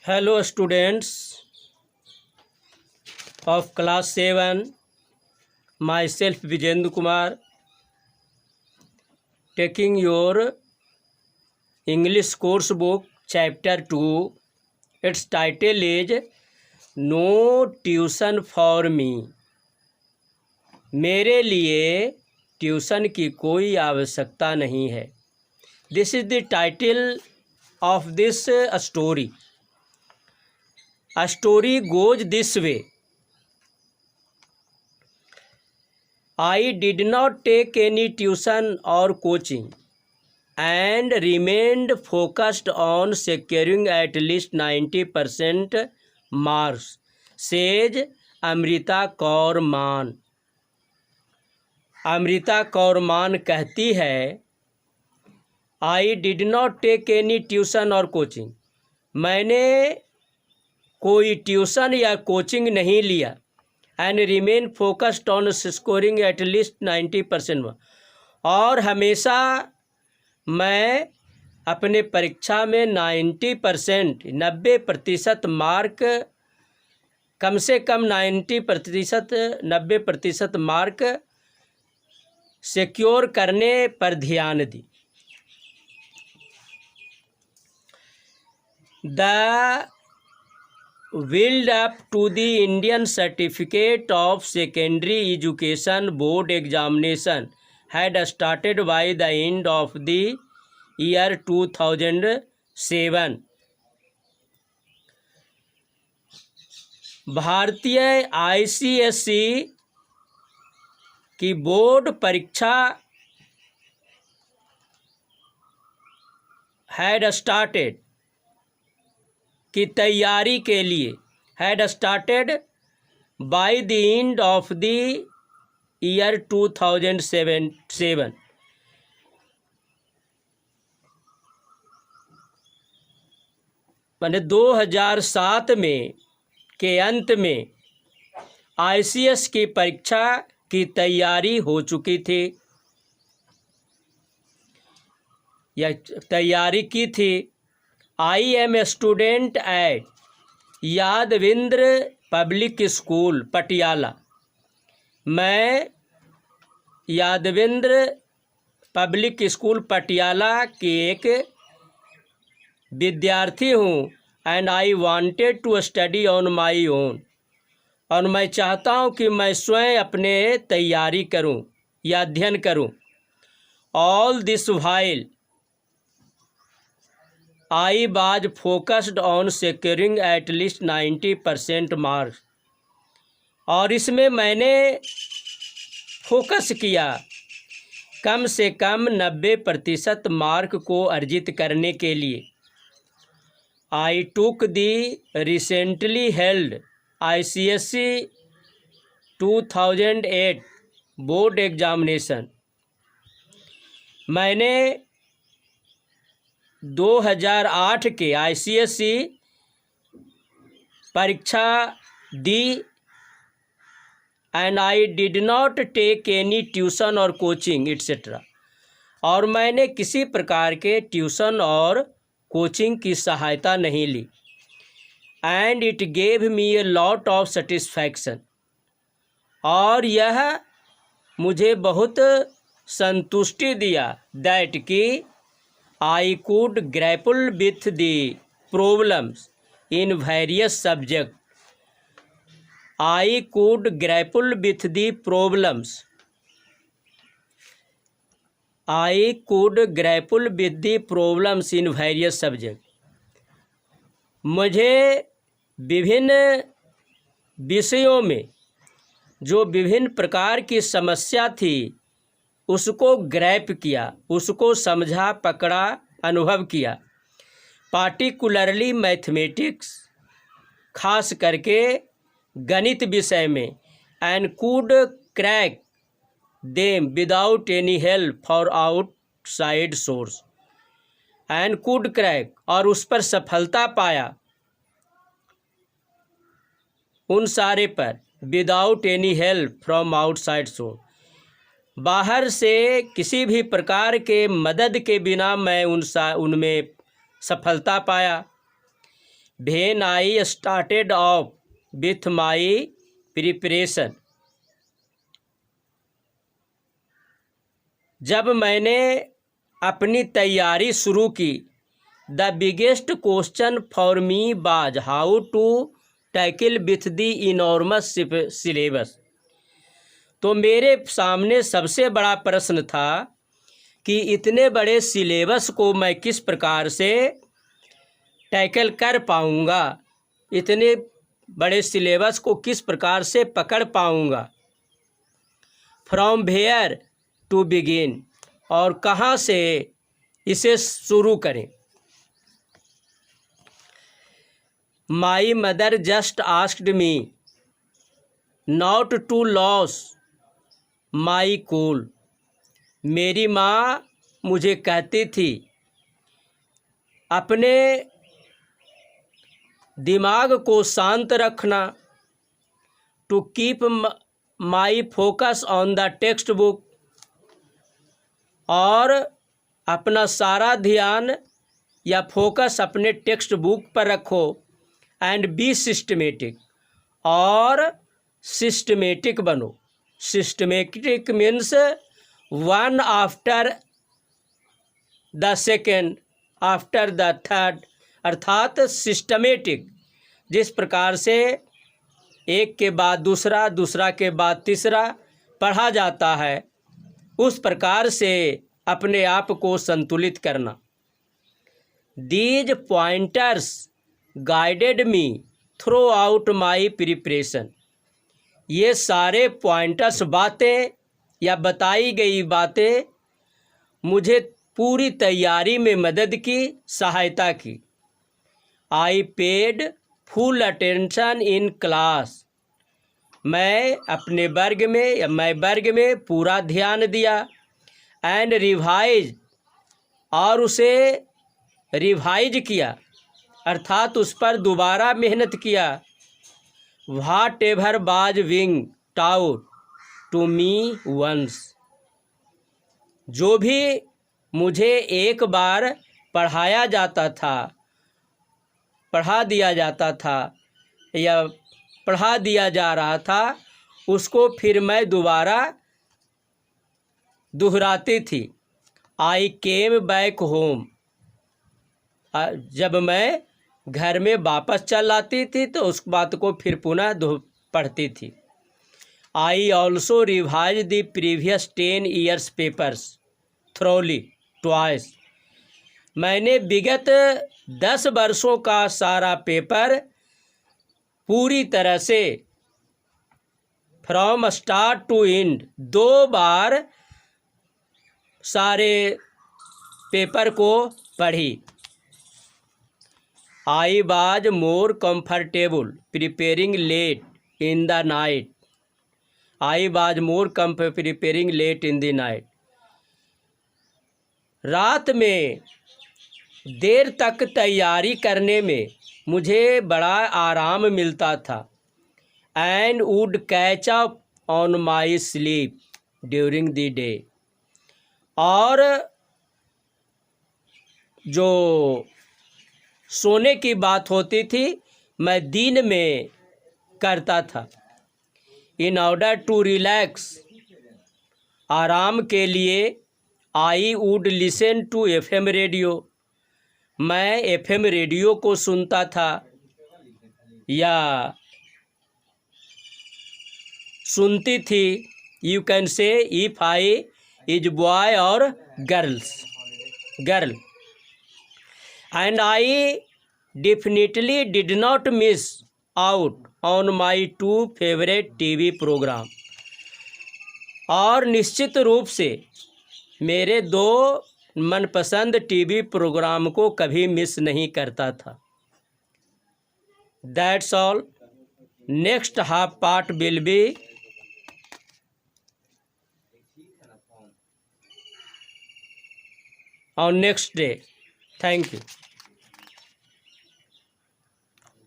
Hello students of class 7, myself Vijendra Kumar, taking your English course book chapter 2. Its title is No Tuition for Me. मेरे लिए tuition की कोई आवश्यकता नहीं है. This is the title of this story. A story goes this way. I did not take any tuition or coaching and remained focused on securing at least 90% marks, says Amrita Kaur मान. अमृता कौर मान कहती है, I did not take any tuition और coaching. मैंने कोई tuition या coaching नहीं लिया. And remain focused on scoring at least 90%. और हमेशा मैं अपने परीक्षा में 90% मार्क, कम से कम 90% मार्क सिक्योर करने पर ध्यान दी. The Willed up to the Indian Certificate of Secondary Education Board examination had started by the end of the year 2007. भारतीय ICSE की बोर्ड परीक्षा had started की तैयारी के लिए had started by the end of the year 2007. मैंने 2007 में के अंत में ICS की परीक्षा की तैयारी हो चुकी थी या तैयारी की थी. I am a student at Yadavindra public school Patiala. मैं यादविंद्र पब्लिक स्कूल पटियाला की एक विद्यार्थी हूँ. And I wanted to study on my own. और मैं चाहता हूँ कि मैं स्वयं अपने तैयारी करूँ या अध्ययन करूँ. All this while I was focused on securing at least 90% marks. और इसमें मैंने फोकस किया कम से कम 90% मार्क को अर्जित करने के लिए. I took the recently held ICSE 2008 board examination. मैंने 2008 के ICSE परीक्षा दी. And I did not take any tuition और कोचिंग एट्सेट्रा. और मैंने किसी प्रकार के ट्यूशन और कोचिंग की सहायता नहीं ली. And it gave me a lot of satisfaction. और यह मुझे बहुत संतुष्टि दिया दैट कि I could grapple with the problems in various subjects. I could grapple with the problems. I could grapple with the problems in various subjects. मुझे विभिन्न विषयों में जो विभिन्न प्रकार की समस्या थी उसको ग्रैप किया, उसको समझा, पकड़ा, अनुभव किया. पार्टिकुलरली मैथमेटिक्स, खास करके गणित विषय में. And could crack them without any help for outside source. And could crack, और उस पर सफलता पाया उन सारे पर without any help from outside source. बाहर से किसी भी प्रकार के मदद के बिना मैं उनमें सफलता पाया. when I started off with my preparation, जब मैंने अपनी तैयारी शुरू की, the biggest question for me was how to tackle with the enormous syllabus. तो मेरे सामने सबसे बड़ा प्रश्न था कि इतने बड़े सिलेबस को मैं किस प्रकार से टैकल कर पाऊँगा, इतने बड़े सिलेबस को किस प्रकार से पकड़ पाऊँगा। फ्रॉम वेयर टू बिगिन, और कहाँ से इसे शुरू करें। My mother just asked me not to lose my cool. मेरी माँ मुझे कहती थी अपने दिमाग को शांत रखना, to keep my focus on the textbook, और अपना सारा ध्यान या फोकस अपने टेक्स्ट बुक पर रखो। एंड बी सिस्टमेटिक, और सिस्टमेटिक बनो। Systematic means one after the second, after the third, अर्थात सिस्टमेटिक, जिस प्रकार से एक के बाद दूसरा, दूसरा के बाद तीसरा पढ़ा जाता है, उस प्रकार से अपने आप को संतुलित करना। These pointers guided me through out my preparation. ये सारे पॉइंटर्स, बातें या बताई गई बातें मुझे पूरी तैयारी में मदद की, सहायता की। I paid full attention in class. मैं अपने वर्ग में या मैं वर्ग में पूरा ध्यान दिया। एंड रिवाइज, और उसे रिवाइज किया, अर्थात उस पर दोबारा मेहनत किया। Whatever was being taught to me once. जो भी मुझे एक बार पढ़ाया जाता था, पढ़ा दिया जाता था या पढ़ा दिया जा रहा था, उसको फिर मैं दोबारा दोहराती थी। आई केम बैक होम। जब मैं घर में वापस चल आती थी तो उस बात को फिर पुनः पढ़ती थी। I also revise the previous 10 years papers thoroughly twice. मैंने विगत 10 वर्षों का सारा पेपर पूरी तरह से फ्रॉम स्टार्ट टू एंड 2 बार सारे पेपर को पढ़ी। I was more comfortable preparing late in the night. I was more preparing late in the night. रात में देर तक तैयारी करने में मुझे बड़ा आराम मिलता था। And would catch up on my sleep during the day. और जो सोने की बात होती थी मैं दिन में करता था। इन ऑर्डर टू रिलैक्स, आराम के लिए I would listen to FM radio. मैं FM रेडियो को सुनता था या सुनती थी। You can say if I is boy और girl. And I definitely did not miss out on my 2 favourite TV programme. और निश्चित रूप से मेरे 2 मनपसंद TV प्रोग्राम को कभी मिस नहीं करता था। That's all. Next half part will be on next day. Thank you.